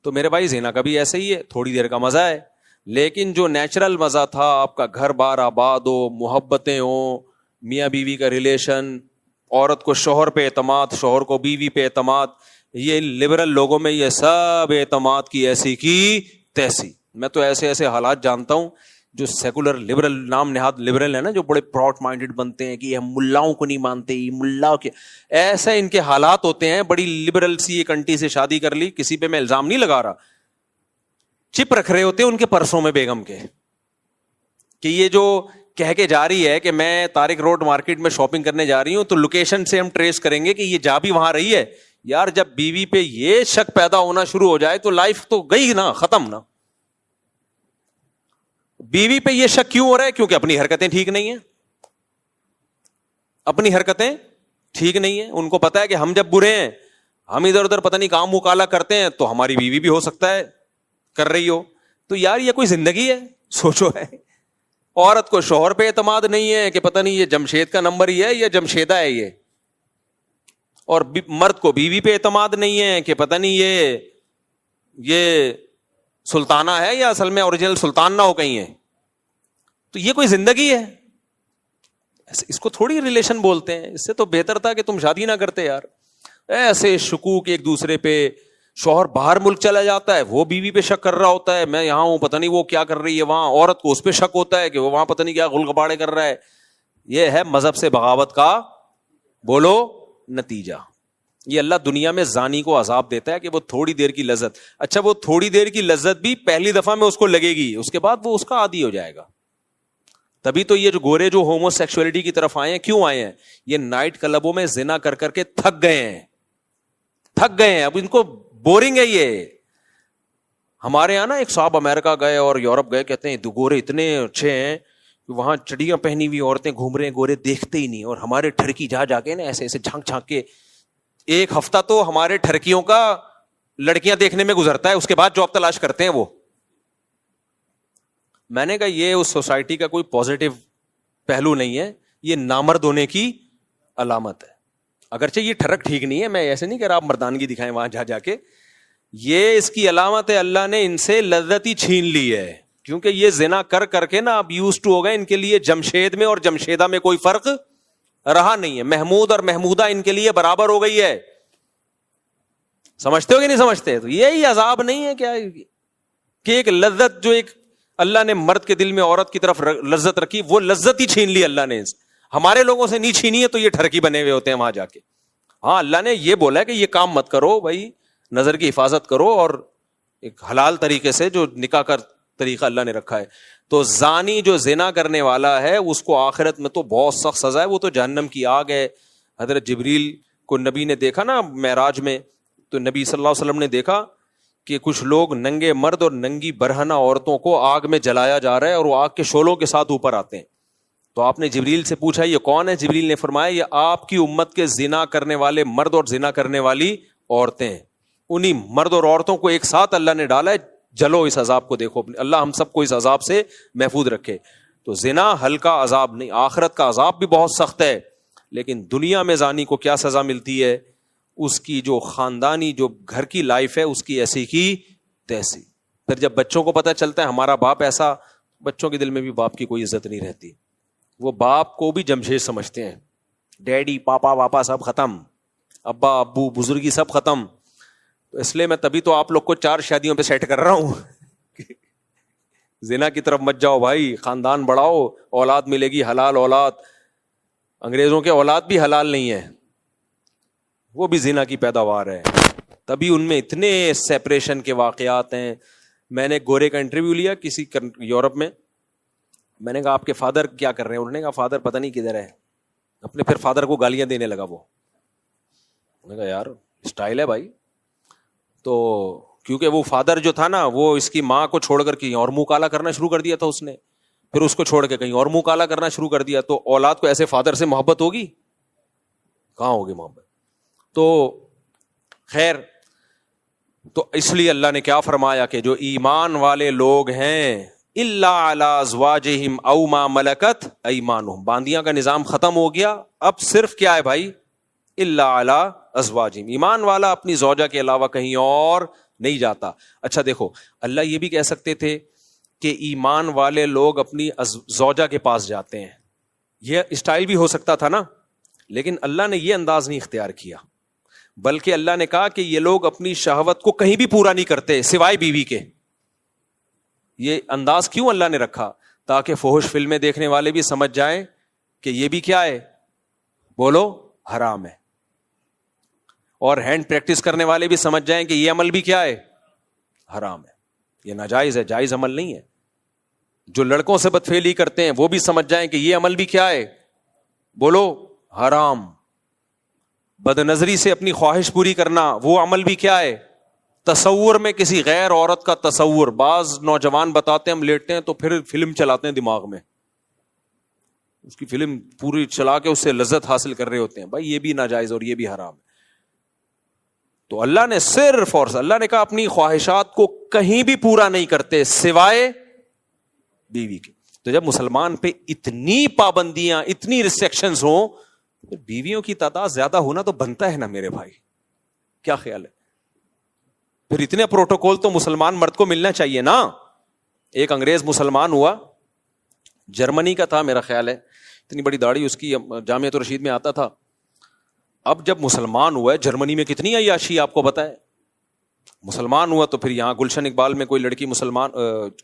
تو میرے بھائی زنا کا بھی ایسے ہی ہے, تھوڑی دیر کا مزہ ہے, لیکن جو نیچرل مزہ تھا, آپ کا گھر بار آباد ہو, محبتیں ہوں, میاں بیوی کا ریلیشن, عورت کو شوہر پہ اعتماد, شوہر کو بیوی پہ اعتماد, یہ لبرل لوگوں میں یہ سب اعتماد کی ایسی کی تیسی. میں تو ایسے ایسے حالات جانتا ہوں جو سیکولر لبرل, نام نہاد لبرل ہے نا, جو بڑے براڈ مائنڈڈ بنتے ہیں کہ ہم ملاؤں کو نہیں مانتے, یہ ملا کے, ایسے ان کے حالات ہوتے ہیں. بڑی لبرل سی ایک انٹی سے شادی کر لی, کسی پہ میں الزام نہیں لگا رہا, چپ رکھ رہے ہوتے ہیں ان کے پرسوں میں بیگم کے, کہ یہ جو کہہ کے جا رہی ہے کہ میں طارق روڈ مارکیٹ میں شاپنگ کرنے جا رہی ہوں, تو لوکیشن سے ہم ٹریس کریں گے کہ یہ جا بھی وہاں رہی ہے. یار جب بیوی پہ یہ شک پیدا ہونا شروع ہو جائے تو لائف تو گئی نا, ختم نا. بیوی پہ یہ شک کیوں ہو رہا ہے؟ کیونکہ اپنی حرکتیں ٹھیک نہیں ہیں, اپنی حرکتیں ٹھیک نہیں ہیں. ان کو پتا ہے کہ ہم جب برے ہیں, ہم ادھر ادھر پتہ نہیں کام مکالا کرتے ہیں, تو ہماری بیوی بھی ہو سکتا ہے کر رہی ہو. تو یار یہ کوئی زندگی ہے؟ سوچو. ہے عورت کو شوہر پہ اعتماد نہیں ہے کہ پتہ نہیں یہ جمشید کا نمبر ہی ہے یا جمشیدہ ہے یہ, اور مرد کو بیوی پہ اعتماد نہیں ہے کہ پتہ نہیں یہ سلطانہ ہے یا اصل میں اوریجنل سلطان نہ ہو کہیں ہے. تو یہ کوئی زندگی ہے؟ اس کو تھوڑی ریلیشن بولتے ہیں. اس سے تو بہتر تھا کہ تم شادی نہ کرتے یار. ایسے شکوک ایک دوسرے پہ, شوہر باہر ملک چلا جاتا ہے, وہ بیوی پہ شک کر رہا ہوتا ہے, میں یہاں ہوں پتہ نہیں وہ کیا کر رہی ہے وہاں, عورت کو اس پہ شک ہوتا ہے کہ وہ وہاں پتہ نہیں کیا غلغباڑے کر رہا ہے. یہ ہے مذہب سے بغاوت کا بولو نتیجہ. یہ اللہ دنیا میں زانی کو عذاب دیتا ہے کہ وہ تھوڑی دیر کی لذت, اچھا وہ تھوڑی دیر کی لذت بھی پہلی دفعہ میں اس کو لگے گی, اس کے بعد وہ اس کا عادی ہو جائے گا. تبھی تو یہ جو گورے جو ہومو سیکسولیٹی کی طرف آئے ہیں, کیوں آئے ہیں؟ یہ نائٹ کلبوں میں زنا کر کر کے تھک گئے ہیں. اب ان کو بورنگ ہے یہ. ہمارے یہاں نا ایک صاحب امریکہ گئے اور یورپ گئے, کہتے ہیں دو گورے اتنے اچھے ہیں کہ وہاں چڑیاں پہنی ہوئی عورتیں گھوم رہے ہیں, گورے دیکھتے ہی نہیں. اور ہمارے ٹھرکی جا کے نا ایسے ایسے جھانک جھانک کے, ایک ہفتہ تو ہمارے ٹھرکیوں کا لڑکیاں دیکھنے میں گزرتا ہے, اس کے بعد جاب تلاش کرتے ہیں وہ. میں نے کہا یہ اس سوسائٹی کا کوئی پازیٹو پہلو نہیں ہے, یہ نامرد ہونے کی علامت ہے. اگرچہ یہ ٹھرک ٹھیک نہیں ہے, میں ایسے نہیں کہہ رہا آپ مردانگی دکھائیں وہاں جا کے, یہ اس کی علامت ہے. اللہ نے ان سے لذت ہی چھین لی ہے, کیونکہ یہ زنا کر کر کے نا اب یوز ٹو ہو گئے. ان کے لیے جمشید میں اور جمشیدہ میں کوئی فرق رہا نہیں ہے. محمود اور محمودہ ان کے لیے برابر ہو گئی ہے. سمجھتے ہو کہ نہیں سمجھتے؟ تو یہی عذاب نہیں ہے کیا کہ ایک لذت جو ایک اللہ نے مرد کے دل میں عورت کی طرف لذت رکھی, وہ لذت ہی چھین لی اللہ نے. ہمارے لوگوں سے نہیں چھینی ہے تو یہ ٹھرکی بنے ہوئے ہوتے ہیں وہاں جا کے. ہاں اللہ نے یہ بولا ہے کہ یہ کام مت کرو بھائی, نظر کی حفاظت کرو, اور ایک حلال طریقے سے جو نکاح کا طریقہ اللہ نے رکھا ہے. تو زانی جو زنا کرنے والا ہے اس کو آخرت میں تو بہت سخت سزا ہے, وہ تو جہنم کی آگ ہے. حضرت جبریل کو نبی نے دیکھا نا معراج میں, تو نبی صلی اللہ علیہ وسلم نے دیکھا کہ کچھ لوگ ننگے مرد اور ننگی برہنہ عورتوں کو آگ میں جلایا جا رہا ہے, اور وہ آگ کے شعلوں کے ساتھ اوپر آتے ہیں. تو آپ نے جبریل سے پوچھا یہ کون ہے؟ جبریل نے فرمایا یہ آپ کی امت کے زنا کرنے والے مرد اور زنا کرنے والی عورتیں ہیں. انہی مرد اور عورتوں کو ایک ساتھ اللہ نے ڈالا ہے, جلو اس عذاب کو دیکھو. اللہ ہم سب کو اس عذاب سے محفوظ رکھے. تو زنا ہلکا عذاب نہیں, آخرت کا عذاب بھی بہت سخت ہے. لیکن دنیا میں زانی کو کیا سزا ملتی ہے؟ اس کی جو خاندانی جو گھر کی لائف ہے اس کی ایسی کی تیسی. پھر جب بچوں کو پتہ چلتا ہے ہمارا باپ ایسا, بچوں کے دل میں بھی باپ کی کوئی عزت نہیں رہتی. وہ باپ کو بھی جمشید سمجھتے ہیں, ڈیڈی پاپا واپا سب ختم, ابا ابو بزرگی سب ختم. تو اس لیے میں تبھی تو آپ لوگ کو 4 شادیوں پہ سیٹ کر رہا ہوں. زنا کی طرف مت جاؤ بھائی, خاندان بڑھاؤ, اولاد ملے گی حلال اولاد. انگریزوں کے اولاد بھی حلال نہیں ہے, وہ بھی زنا کی پیداوار ہے. تبھی ان میں اتنے سیپریشن کے واقعات ہیں. میں نے گورے کا انٹرویو لیا کسی یورپ میں, میں نے کہا آپ کے فادر کیا کر رہے ہیں؟ انہوں نے کہا فادر پتہ نہیں کدھر ہے. اپنے پھر فادر کو گالیاں دینے لگا وہ. میں نے کہا یار اسٹائل ہے بھائی. تو کیونکہ وہ فادر جو تھا نا وہ اس کی ماں کو چھوڑ کر کہیں اور منہ کالا کرنا شروع کر دیا تھا اس نے, پھر اس کو چھوڑ کے کہیں اور منہ کالا کرنا شروع کر دیا. تو اولاد کو ایسے فادر سے محبت ہوگی؟ کہاں ہوگی محبت. تو خیر, تو اس لیے اللہ نے کیا فرمایا کہ جو ایمان والے لوگ ہیں الا علی ازواجہم او ما ملکت ایمانہم, باندیاں کا نظام ختم ہو گیا. اب صرف کیا ہے بھائی؟ الا علی ازواجہم, ایمان والا اپنی زوجہ کے علاوہ کہیں اور نہیں جاتا. اچھا دیکھو, اللہ یہ بھی کہہ سکتے تھے کہ ایمان والے لوگ اپنی زوجہ کے پاس جاتے ہیں, یہ اسٹائل بھی ہو سکتا تھا نا, لیکن اللہ نے یہ انداز نہیں اختیار کیا, بلکہ اللہ نے کہا کہ یہ لوگ اپنی شہوت کو کہیں بھی پورا نہیں کرتے سوائے بیوی کے. یہ انداز کیوں اللہ نے رکھا؟ تاکہ فحش فلمیں دیکھنے والے بھی سمجھ جائیں کہ یہ بھی کیا ہے, بولو, حرام ہے, اور ہینڈ پریکٹس کرنے والے بھی سمجھ جائیں کہ یہ عمل بھی کیا ہے, حرام ہے, یہ ناجائز ہے, جائز عمل نہیں ہے. جو لڑکوں سے بدفعلی کرتے ہیں وہ بھی سمجھ جائیں کہ یہ عمل بھی کیا ہے, بولو, حرام. بد نظری سے اپنی خواہش پوری کرنا, وہ عمل بھی کیا ہے, تصور میں کسی غیر عورت کا تصور. بعض نوجوان بتاتے ہیں ہم لیٹتے ہیں تو پھر فلم چلاتے ہیں دماغ میں, اس کی فلم پوری چلا کے اس سے لذت حاصل کر رہے ہوتے ہیں. بھائی یہ بھی ناجائز اور یہ بھی حرام ہے. تو اللہ نے صرف اور اللہ نے کہا اپنی خواہشات کو کہیں بھی پورا نہیں کرتے سوائے بیوی کے. تو جب مسلمان پہ اتنی پابندیاں, اتنی ریسٹرکشنز ہوں, بیویوں کی تعداد زیادہ ہونا تو بنتا ہے نا میرے بھائی, کیا خیال ہے؟ پھر اتنے پروٹوکول تو مسلمان مرد کو ملنا چاہیے نا. ایک انگریز مسلمان ہوا, جرمنی کا تھا میرا خیال ہے, اتنی بڑی داڑھی اس کی, جامعۃ الرشید میں آتا تھا. اب جب مسلمان ہوا ہے, جرمنی میں کتنی عیاشی آپ کو بتائے, مسلمان ہوا تو پھر یہاں گلشن اقبال میں کوئی لڑکی مسلمان,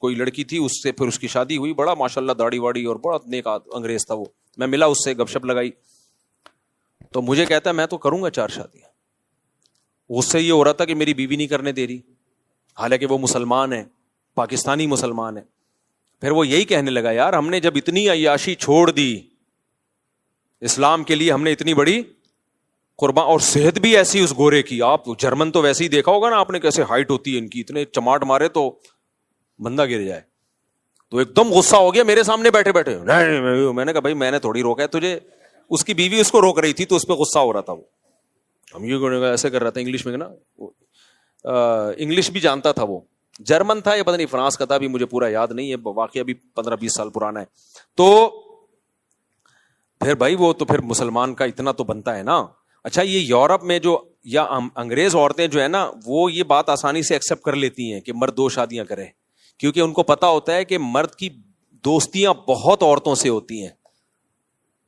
کوئی لڑکی تھی, اس سے پھر اس کی شادی ہوئی. بڑا ماشاءاللہ داڑھی واڑی اور بڑا نیک انگریز تھا وہ. میں ملا اس سے, گپ شپ لگائی, تو مجھے کہتا ہے میں تو کروں گا 4 شادیاں. اس سے یہ ہو رہا تھا کہ میری بیوی نہیں کرنے دے رہی, حالانکہ وہ مسلمان ہے, پاکستانی مسلمان ہے. پھر وہ یہی کہنے لگا, یار ہم نے جب اتنی عیاشی چھوڑ دی اسلام کے لیے, ہم نے اتنی بڑی قربان, اور صحت بھی ایسی اس گورے کی. آپ جرمن تو ویسے ہی دیکھا ہوگا نا آپ نے, کیسے ہائٹ ہوتی ہے ان کی, اتنے چماٹ مارے تو بندہ گر جائے. تو ایک دم غصہ ہو گیا میرے سامنے بیٹھے بیٹھے. نہیں, میں نے کہا بھائی میں نے تھوڑی روکا ہے تجھے, اس کی بیوی اس کو روک رہی تھی تو اس پہ غصہ ہو رہا تھا. وہ ہم یہ ایسے کر رہا تھا انگلش میں نا, انگلش بھی جانتا تھا, وہ جرمن تھا یا پتہ نہیں فرانس کا تھا, بھی مجھے پورا یاد نہیں ہے, واقعہ بھی 15-20 سال پرانا ہے. تو پھر بھائی وہ تو پھر مسلمان کا اتنا تو بنتا ہے نا. اچھا یہ یورپ میں جو یا انگریز عورتیں جو ہے نا, وہ یہ بات آسانی سے ایکسپٹ کر لیتی ہیں کہ مرد 2 شادیاں کرے, کیونکہ ان کو پتا ہوتا ہے کہ مرد کی دوستیاں بہت عورتوں سے ہوتی ہیں.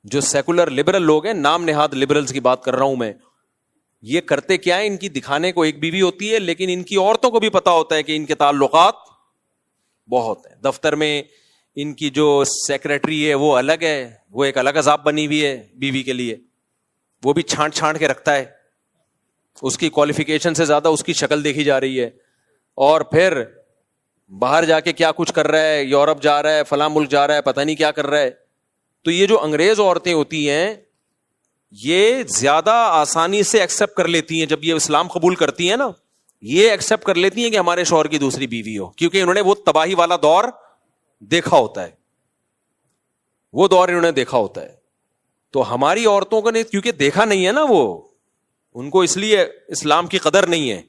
جو سیکولر لبرل لوگ ہیں, نام نہاد لبرلز کی بات کر رہا ہوں میں, یہ کرتے کیا ہے, ان کی دکھانے کو ایک بیوی ہوتی ہے, لیکن ان کی عورتوں کو بھی پتا ہوتا ہے کہ ان کے تعلقات بہت ہیں. دفتر میں ان کی جو سیکرٹری ہے وہ الگ ہے, وہ ایک الگ عذاب بنی ہوئی ہے بیوی کے لیے, وہ بھی چھانٹ چھانٹ کے رکھتا ہے, اس کی کوالیفیکیشن سے زیادہ اس کی شکل دیکھی جا رہی ہے. اور پھر باہر جا کے کیا کچھ کر رہا ہے, یورپ جا رہا ہے, فلاں ملک جا رہا ہے, پتہ نہیں کیا کر رہا ہے. تو یہ جو انگریز عورتیں ہوتی ہیں یہ زیادہ آسانی سے ایکسپٹ کر لیتی ہیں, جب یہ اسلام قبول کرتی ہیں نا, یہ ایکسپٹ کر لیتی ہیں کہ ہمارے شوہر کی دوسری بیوی ہو, کیونکہ انہوں نے وہ تباہی والا دور دیکھا ہوتا ہے, وہ دور انہوں نے دیکھا ہوتا ہے. تو ہماری عورتوں کو نے کیونکہ دیکھا نہیں ہے نا, وہ ان کو اس لیے اسلام کی قدر نہیں ہے.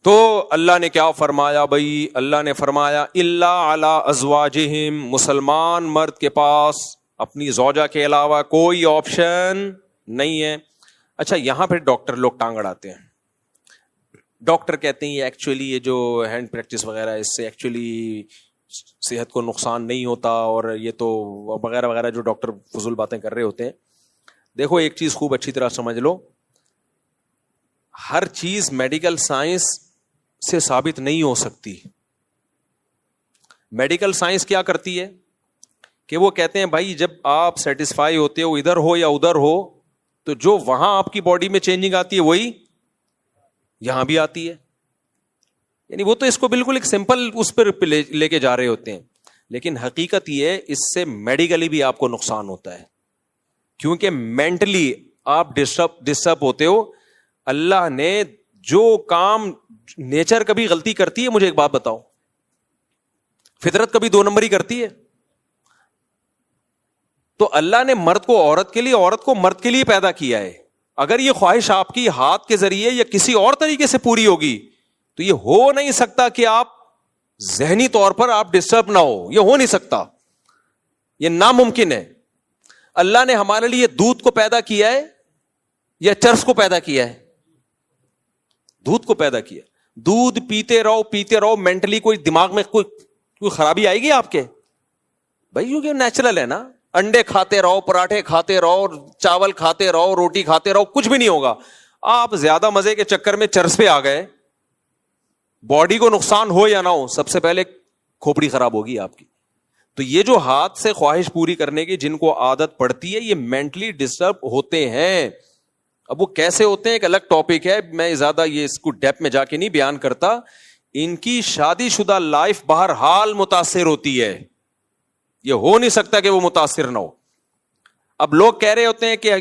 تو اللہ نے کیا فرمایا بھائی, اللہ نے فرمایا الا علی ازواجہم, مسلمان مرد کے پاس اپنی زوجہ کے علاوہ کوئی آپشن نہیں ہے. اچھا یہاں پہ ڈاکٹر لوگ ٹانگ اڑاتے ہیں. ڈاکٹر کہتے ہیں یہ ایکچولی یہ جو ہینڈ پریکٹس وغیرہ ہے اس سے ایکچولی صحت کو نقصان نہیں ہوتا, اور یہ تو وغیرہ وغیرہ جو ڈاکٹر فضول باتیں کر رہے ہوتے ہیں. دیکھو ایک چیز خوب اچھی طرح سمجھ لو, ہر چیز میڈیکل سائنس سے ثابت نہیں ہو سکتی. میڈیکل سائنس کیا کرتی ہے کہ وہ کہتے ہیں بھائی جب آپ سیٹسفائی ہوتے ہو ادھر ہو یا ادھر ہو, تو جو وہاں آپ کی باڈی میں چینجنگ آتی ہے وہی یہاں بھی آتی ہے. یعنی وہ تو اس کو بالکل ایک سمپل اس پر لے کے جا رہے ہوتے ہیں, لیکن حقیقت یہ ہے اس سے میڈیکلی بھی آپ کو نقصان ہوتا ہے, کیونکہ مینٹلی آپ ڈسٹرب ہوتے ہو. اللہ نے جو کام, نیچر کبھی غلطی کرتی ہے, مجھے ایک بات بتاؤ, فطرت کبھی 2 نمبری کرتی ہے؟ تو اللہ نے مرد کو عورت کے لیے, عورت کو مرد کے لیے پیدا کیا ہے. اگر یہ خواہش آپ کی ہاتھ کے ذریعے یا کسی اور طریقے سے پوری ہوگی تو یہ ہو نہیں سکتا کہ آپ ذہنی طور پر آپ ڈسٹرب نہ ہو, یہ ہو نہیں سکتا, یہ ناممکن ہے. اللہ نے ہمارے لیے دودھ کو پیدا کیا ہے یا چرس کو پیدا کیا ہے؟ دودھ کو پیدا کیا. دودھ پیتے رہو, مینٹلی کوئی دماغ میں کوئی خرابی آئے گی آپ کے؟ بھائی کیونکہ نیچرل ہے نا. انڈے کھاتے رہو, پراٹھے کھاتے رہو, چاول کھاتے رہو, روٹی کھاتے رہو, کچھ بھی نہیں ہوگا. آپ زیادہ مزے کے چکر میں چرس پہ آ گئے, باڈی کو نقصان ہو یا نہ ہو, سب سے پہلے کھوپڑی خراب ہوگی آپ کی. تو یہ جو ہاتھ سے خواہش پوری کرنے کی جن کو عادت پڑتی ہے, یہ مینٹلی ڈسٹرب ہوتے ہیں. اب وہ کیسے ہوتے ہیں ایک الگ ٹاپک ہے, میں زیادہ یہ اس کو ڈیپ میں جا کے نہیں بیان کرتا. ان کی شادی شدہ لائف بہرحال متاثر ہوتی ہے, یہ ہو نہیں سکتا کہ وہ متاثر نہ ہو. اب لوگ کہہ رہے ہوتے ہیں کہ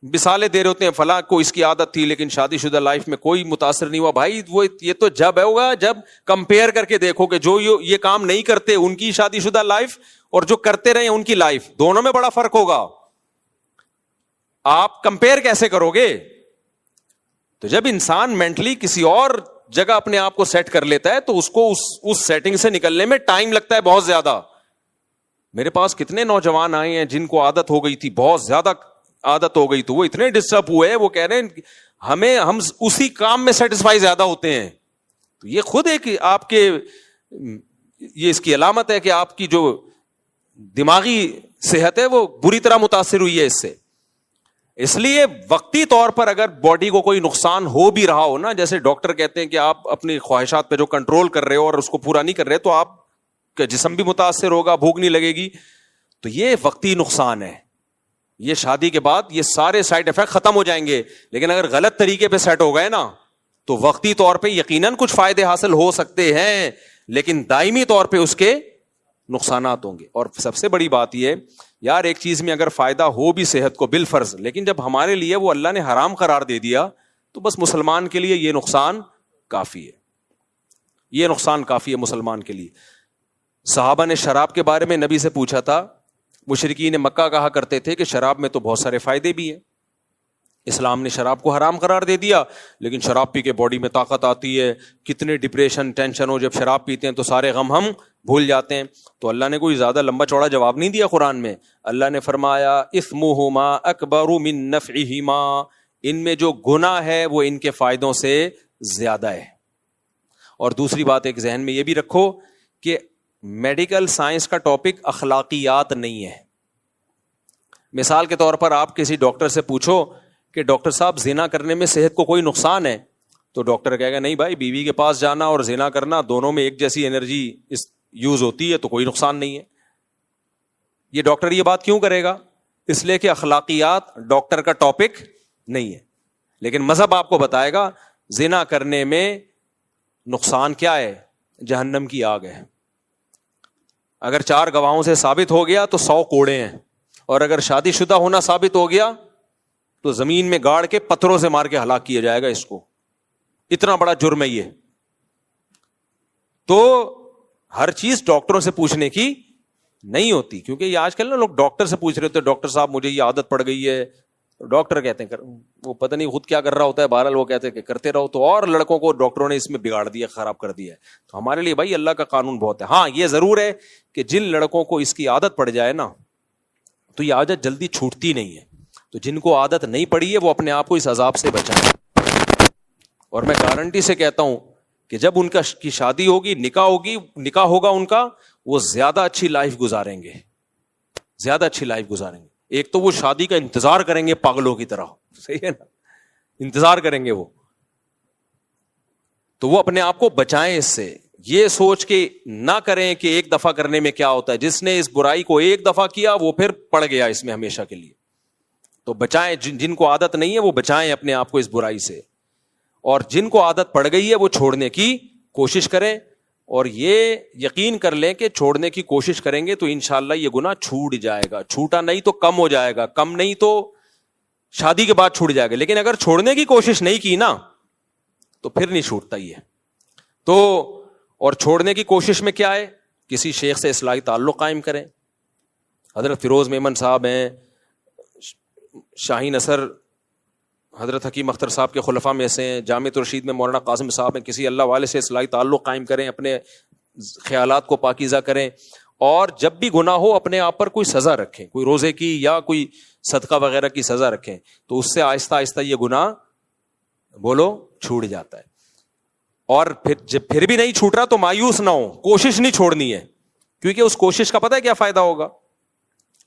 مثالیں دے رہے ہوتے ہیں, فلاں کو اس کی عادت تھی لیکن شادی شدہ لائف میں کوئی متاثر نہیں ہوا. بھائی وہ یہ تو جب ہوگا جب کمپیئر کر کے دیکھو کہ جو یہ کام نہیں کرتے ان کی شادی شدہ لائف اور جو کرتے رہے ان کی لائف, دونوں میں بڑا فرق ہوگا. آپ کمپیئر کیسے کرو گے؟ تو جب انسان مینٹلی کسی اور جگہ اپنے آپ کو سیٹ کر لیتا ہے تو اس کو اس سیٹنگ سے نکلنے میں ٹائم لگتا ہے بہت زیادہ. میرے پاس کتنے نوجوان آئے ہیں جن کو عادت ہو گئی تھی, بہت زیادہ عادت ہو گئی, تو وہ اتنے ڈسٹرب ہوئے, وہ کہہ رہے ہیں ہم اسی کام میں سیٹسفائی زیادہ ہوتے ہیں. تو یہ خود ایک آپ کے یہ اس کی علامت ہے کہ آپ کی جو دماغی صحت ہے وہ بری طرح متاثر ہوئی ہے اس سے. اس لیے وقتی طور پر اگر باڈی کو کوئی نقصان ہو بھی رہا ہو نا, جیسے ڈاکٹر کہتے ہیں کہ آپ اپنی خواہشات پہ جو کنٹرول کر رہے ہو اور اس کو پورا نہیں کر رہے تو آپ کا جسم بھی متاثر ہوگا, بھوک نہیں لگے گی, تو یہ وقتی نقصان ہے. یہ شادی کے بعد یہ سارے سائیڈ افیکٹ ختم ہو جائیں گے, لیکن اگر غلط طریقے پہ سیٹ ہو گئے نا تو وقتی طور پہ یقیناً کچھ فائدے حاصل ہو سکتے ہیں, لیکن دائمی طور پہ اس کے نقصانات ہوں گے. اور سب سے بڑی بات یہ یار, ایک چیز میں اگر فائدہ ہو بھی صحت کو بالفرض, لیکن جب ہمارے لیے وہ اللہ نے حرام قرار دے دیا تو بس مسلمان کے لیے یہ نقصان کافی ہے, یہ نقصان کافی ہے مسلمان کے لیے. صحابہ نے شراب کے بارے میں نبی سے پوچھا تھا. مشرکین مکہ کہا کرتے تھے کہ شراب میں تو بہت سارے فائدے بھی ہیں, اسلام نے شراب کو حرام قرار دے دیا, لیکن شراب پی کے باڈی میں طاقت آتی ہے, کتنے ڈپریشن ٹینشن ہو, جب شراب پیتے ہیں تو سارے غم ہم بھول جاتے ہیں. تو اللہ نے کوئی زیادہ لمبا چوڑا جواب نہیں دیا قرآن میں. اللہ نے فرمایا اثمہما اکبر من نفعہما, ان میں جو گناہ ہے وہ ان کے فائدوں سے زیادہ ہے. اور دوسری بات ایک ذہن میں یہ بھی رکھو کہ میڈیکل سائنس کا ٹاپک اخلاقیات نہیں ہے. مثال کے طور پر آپ کسی ڈاکٹر سے پوچھو کہ ڈاکٹر صاحب زنا کرنے میں صحت کو کوئی نقصان ہے, تو ڈاکٹر کہے گا نہیں بھائی, بیوی کے پاس جانا اور زنا کرنا دونوں میں ایک جیسی انرجی یوز ہوتی ہے تو کوئی نقصان نہیں ہے. یہ ڈاکٹر یہ بات کیوں کرے گا؟ اس لیے کہ اخلاقیات ڈاکٹر کا ٹاپک نہیں ہے. لیکن مذہب آپ کو بتائے گا زنا کرنے میں نقصان کیا ہے, جہنم کی آگ ہے. اگر 4 گواہوں سے ثابت ہو گیا تو 100 کوڑے ہیں, اور اگر شادی شدہ ہونا ثابت ہو گیا تو زمین میں گاڑ کے پتھروں سے مار کے ہلاک کیا جائے گا اس کو. اتنا بڑا جرم ہے یہ. تو ہر چیز ڈاکٹروں سے پوچھنے کی نہیں ہوتی, کیونکہ یہ آج کل نا لوگ ڈاکٹر سے پوچھ رہے ہوتے ہیں, ڈاکٹر صاحب مجھے یہ عادت پڑ گئی ہے. ڈاکٹر کہتے ہیں وہ پتہ نہیں خود کیا کر رہا ہوتا ہے, بہرحال وہ کہتے ہیں کہ کرتے رہو. تو اور لڑکوں کو ڈاکٹروں نے اس میں بگاڑ دیا, خراب کر دیا ہے. تو ہمارے لیے بھائی اللہ کا قانون بہت ہے. ہاں یہ ضرور ہے کہ جن لڑکوں کو اس کی عادت پڑ جائے نا تو یہ عادت جلدی چھوٹتی نہیں ہے. تو جن کو عادت نہیں پڑی ہے وہ اپنے آپ کو اس عذاب سے بچائیں. اور میں گارنٹی سے کہتا ہوں کہ جب ان کی شادی ہوگی, نکاح ہوگا ان کا, وہ زیادہ اچھی لائف گزاریں گے, زیادہ اچھی لائف گزاریں گے. ایک تو وہ شادی کا انتظار کریں گے پاگلوں کی طرح, صحیح ہے نا, انتظار کریں گے وہ. تو وہ اپنے آپ کو بچائیں اس سے, یہ سوچ کے نہ کریں کہ ایک دفعہ کرنے میں کیا ہوتا ہے. جس نے اس برائی کو ایک دفعہ کیا وہ پھر پڑ گیا اس میں ہمیشہ کے لیے. تو بچائیں, جن کو عادت نہیں ہے وہ بچائیں اپنے آپ کو اس برائی سے, اور جن کو عادت پڑ گئی ہے وہ چھوڑنے کی کوشش کریں. اور یہ یقین کر لیں کہ چھوڑنے کی کوشش کریں گے تو انشاءاللہ یہ گناہ چھوٹ جائے گا. چھوٹا نہیں تو کم ہو جائے گا, کم نہیں تو شادی کے بعد چھوٹ جائے گا. لیکن اگر چھوڑنے کی کوشش نہیں کی نا تو پھر نہیں چھوٹتا یہ. تو اور چھوڑنے کی کوشش میں کیا ہے, کسی شیخ سے اصلاحی تعلق قائم کریں. حضرت فیروز میمن صاحب ہیں, شاہین اثر حضرت حکیم اختر صاحب کے خلفاء میں سے ہیں, جامع الرشید میں مولانا قاسم صاحب ہیں. کسی اللہ والے سے اصلاحی تعلق قائم کریں, اپنے خیالات کو پاکیزہ کریں, اور جب بھی گناہ ہو اپنے آپ پر کوئی سزا رکھیں, کوئی روزے کی یا کوئی صدقہ وغیرہ کی سزا رکھیں, تو اس سے آہستہ آہستہ یہ گناہ بولو چھوٹ جاتا ہے. اور پھر جب پھر بھی نہیں چھوٹ رہا تو مایوس نہ ہو, کوشش نہیں چھوڑنی ہے, کیونکہ اس کوشش کا پتہ ہے کیا فائدہ ہوگا.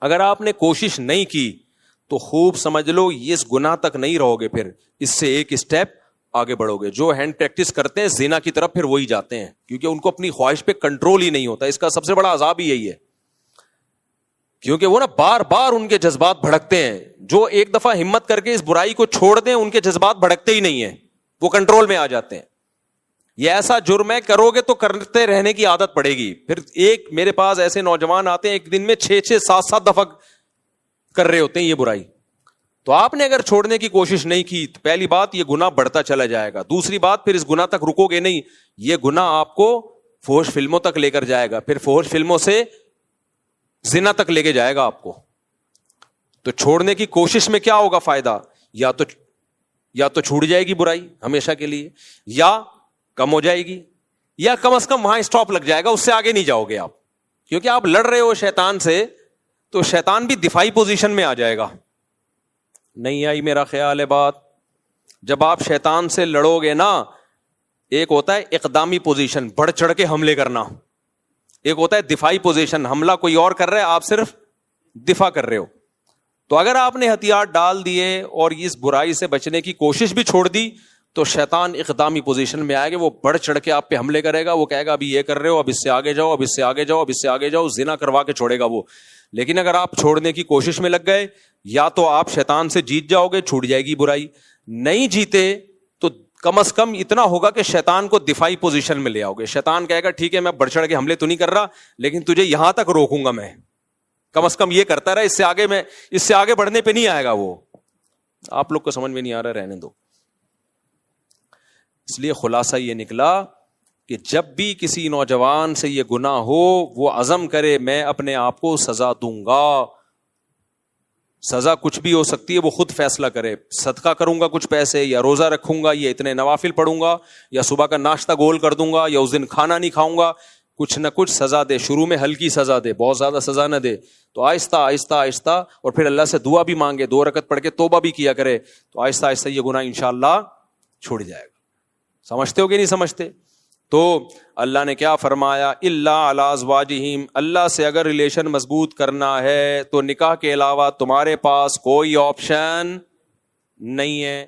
اگر آپ نے کوشش نہیں کی تو خوب سمجھ لو اس گناہ تک نہیں رہو گے, پھر اس سے ایک اسٹیپ آگے بڑھو گے. جو ہینڈ پریکٹس کرتے ہیں زنا کی طرف پھر وہی جاتے ہیں, کیونکہ ان کو اپنی خواہش پہ کنٹرول ہی نہیں ہوتا. اس کا سب سے بڑا عذاب ہی یہی ہے, کیونکہ وہ نا بار بار ان کے جذبات بھڑکتے ہیں. جو ایک دفعہ ہمت کر کے اس برائی کو چھوڑ دیں ان کے جذبات بھڑکتے ہی نہیں ہیں, وہ کنٹرول میں آ جاتے ہیں. یہ ایسا جرم ہے, کرو گے تو کرتے رہنے کی عادت پڑے گی. پھر ایک میرے پاس ایسے نوجوان آتے ہیں ایک دن میں 6-7 دفعہ کر رہے ہوتے ہیں یہ برائی. تو آپ نے اگر چھوڑنے کی کوشش نہیں کی تو پہلی بات یہ گناہ بڑھتا چلا جائے گا. دوسری بات پھر اس گناہ تک رکو گے نہیں, یہ گناہ آپ کو فحش فلموں تک لے کر جائے گا, پھر فحش فلموں سے زنا تک لے کے جائے گا آپ کو. تو چھوڑنے کی کوشش میں کیا ہوگا فائدہ, یا تو چھوٹ جائے گی برائی ہمیشہ کے لیے, یا کم ہو جائے گی, یا کم از کم وہاں اسٹاپ لگ جائے گا, اس سے آگے نہیں جاؤ گے آپ. کیونکہ آپ لڑ رہے ہو شیطان سے تو شیطان بھی دفاعی پوزیشن میں آ جائے گا. نہیں آئی میرا خیال ہے بات. جب آپ شیطان سے لڑو گے نا, ایک ہوتا ہے اقدامی پوزیشن بڑھ چڑھ کے حملے کرنا, ایک ہوتا ہے دفاعی پوزیشن حملہ کوئی اور کر رہا ہے آپ صرف دفاع کر رہے ہو. تو اگر آپ نے ہتھیار ڈال دیے اور اس برائی سے بچنے کی کوشش بھی چھوڑ دی تو شیطان اقدامی پوزیشن میں آئے گا, وہ بڑھ چڑھ کے آپ پہ حملے کرے گا. وہ کہے گا ابھی یہ کر رہے ہو, اب اس سے آگے جاؤ, اب اس سے آگے جاؤ, اب اس سے آگے جاؤ, زنا کروا کے چھوڑے گا وہ. لیکن اگر آپ چھوڑنے کی کوشش میں لگ گئے, یا تو آپ شیطان سے جیت جاؤ گے, چھوٹ جائے گی برائی. نہیں جیتے تو کم از کم اتنا ہوگا کہ شیطان کو دفاعی پوزیشن میں لے آؤ گے. شیطان کہے گا ٹھیک ہے میں بڑھ چڑھ کے حملے تو نہیں کر رہا, لیکن تجھے یہاں تک روکوں گا میں, کم از کم یہ کرتا رہا, اس سے آگے بڑھنے پہ نہیں آئے گا وہ. آپ لوگ کو سمجھ میں نہیں آ رہا, رہنے دو. اس لیے خلاصہ یہ نکلا کہ جب بھی کسی نوجوان سے یہ گناہ ہو وہ عزم کرے میں اپنے آپ کو سزا دوں گا. سزا کچھ بھی ہو سکتی ہے, وہ خود فیصلہ کرے. صدقہ کروں گا کچھ پیسے, یا روزہ رکھوں گا, یا اتنے نوافل پڑھوں گا, یا صبح کا ناشتہ گول کر دوں گا, یا اس دن کھانا نہیں کھاؤں گا. کچھ نہ کچھ سزا دے. شروع میں ہلکی سزا دے, بہت زیادہ سزا نہ دے. تو آہستہ آہستہ آہستہ, اور پھر اللہ سے دعا بھی مانگے, 2 رکعت پڑھ کے توبہ بھی کیا کرے, تو آہستہ آہستہ یہ گناہ انشاءاللہ چھوڑ جائے گا. سمجھتے ہو کہ نہیں سمجھتے؟ تو اللہ نے کیا فرمایا, الا علی ازواجہم, اللہ سے اگر ریلیشن مضبوط کرنا ہے تو نکاح کے علاوہ تمہارے پاس کوئی آپشن نہیں ہے.